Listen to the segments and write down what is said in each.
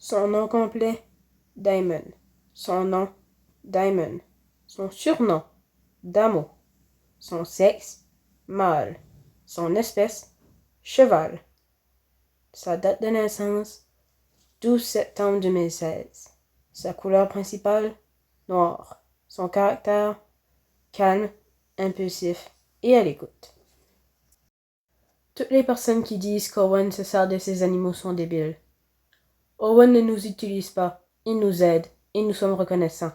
Son nom complet, Damon. Son nom, Damon. Son surnom, Damo. Son sexe, mâle. Son espèce, cheval. Sa date de naissance, 12 septembre 2016. Sa couleur principale, noir. Son caractère, calme, impulsif et à l'écoute. Toutes les personnes qui disent qu'Owen se sert de ces animaux sont débiles. Owen ne nous utilise pas, il nous aide et nous sommes reconnaissants.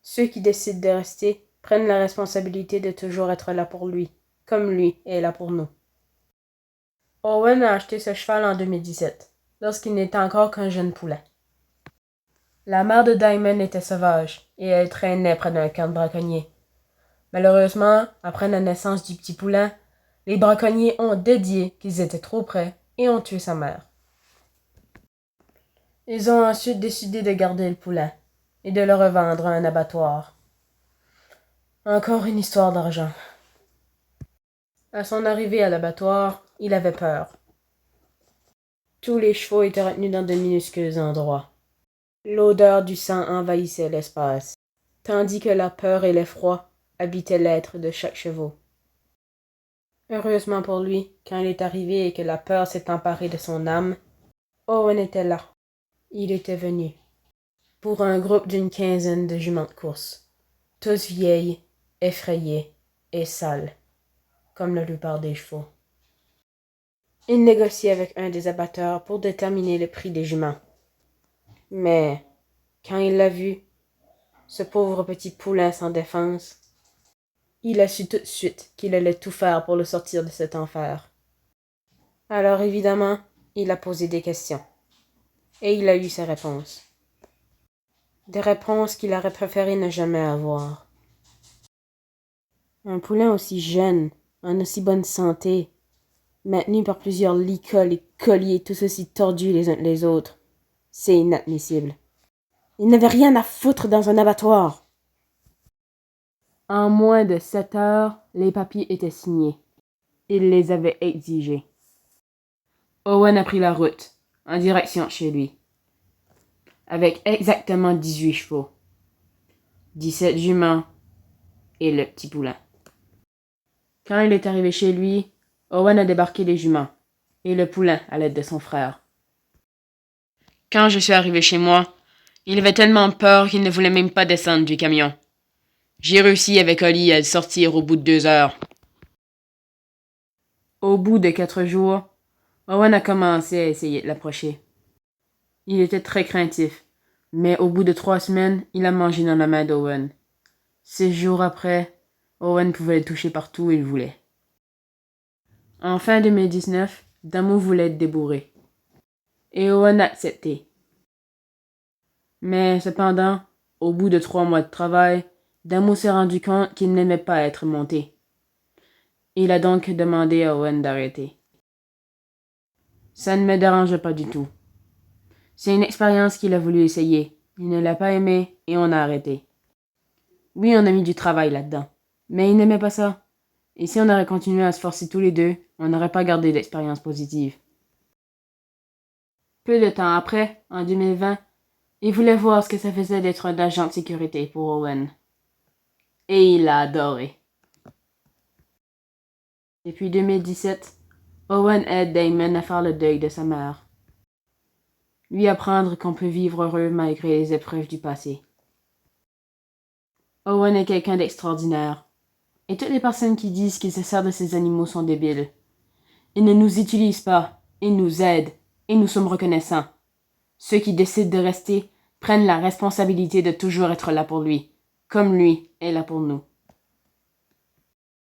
Ceux qui décident de rester prennent la responsabilité de toujours être là pour lui, comme lui est là pour nous. Owen a acheté ce cheval en 2017, lorsqu'il n'était encore qu'un jeune poulet. La mère de Diamond était sauvage, et elle traînait près d'un camp de braconniers. Malheureusement, après la naissance du petit poulain, les braconniers ont dédié qu'ils étaient trop près et ont tué sa mère. Ils ont ensuite décidé de garder le poulain et de le revendre à un abattoir. Encore une histoire d'argent. À son arrivée à l'abattoir, il avait peur. Tous les chevaux étaient retenus dans de minuscules endroits. L'odeur du sang envahissait l'espace, tandis que la peur et l'effroi habitaient l'être de chaque chevaux. Heureusement pour lui, quand il est arrivé et que la peur s'est emparée de son âme, Owen était là. Il était venu pour un groupe d'une quinzaine de juments de course, tous vieilles, effrayées et sales, comme la plupart des chevaux. Il négociait avec un des abatteurs pour déterminer le prix des juments. Mais, quand il l'a vu, ce pauvre petit poulain sans défense, il a su tout de suite qu'il allait tout faire pour le sortir de cet enfer. Alors évidemment, il a posé des questions. Et il a eu ses réponses. Des réponses qu'il aurait préféré ne jamais avoir. Un poulain aussi jeune, en aussi bonne santé, maintenu par plusieurs licoles et colliers tous aussi tordus les uns que les autres, c'est inadmissible. Il n'avait rien à foutre dans un abattoir. En moins de 7 heures, les papiers étaient signés. Il les avait exigés. Owen a pris la route, en direction de chez lui, avec exactement 18 chevaux, 17 juments et le petit poulain. Quand il est arrivé chez lui, Owen a débarqué les juments et le poulain à l'aide de son frère. Quand je suis arrivé chez moi, il avait tellement peur qu'il ne voulait même pas descendre du camion. J'ai réussi avec Oli à le sortir au bout de 2 heures. Au bout de 4 jours, Owen a commencé à essayer de l'approcher. Il était très craintif, mais au bout de 3 semaines, il a mangé dans la main d'Owen. 6 jours après, Owen pouvait le toucher partout où il voulait. En fin 2019, Damo voulait être débourré. Et Owen a accepté. Mais cependant, au bout de 3 mois de travail, Damo s'est rendu compte qu'il n'aimait pas être monté. Il a donc demandé à Owen d'arrêter. Ça ne me dérange pas du tout. C'est une expérience qu'il a voulu essayer. Il ne l'a pas aimé et on a arrêté. Oui, on a mis du travail là-dedans, mais il n'aimait pas ça. Et si on aurait continué à se forcer tous les deux, on n'aurait pas gardé d'expérience positive. Peu de temps après, en 2020, il voulait voir ce que ça faisait d'être un agent de sécurité pour Owen. Et il a adoré. Depuis 2017, Owen aide Damon à faire le deuil de sa mère. Lui apprendre qu'on peut vivre heureux malgré les épreuves du passé. Owen est quelqu'un d'extraordinaire. Et toutes les personnes qui disent qu'il se sert de ces animaux sont débiles. Il ne nous utilise pas, il nous aide, et nous sommes reconnaissants. Ceux qui décident de rester prennent la responsabilité de toujours être là pour lui, comme lui est là pour nous.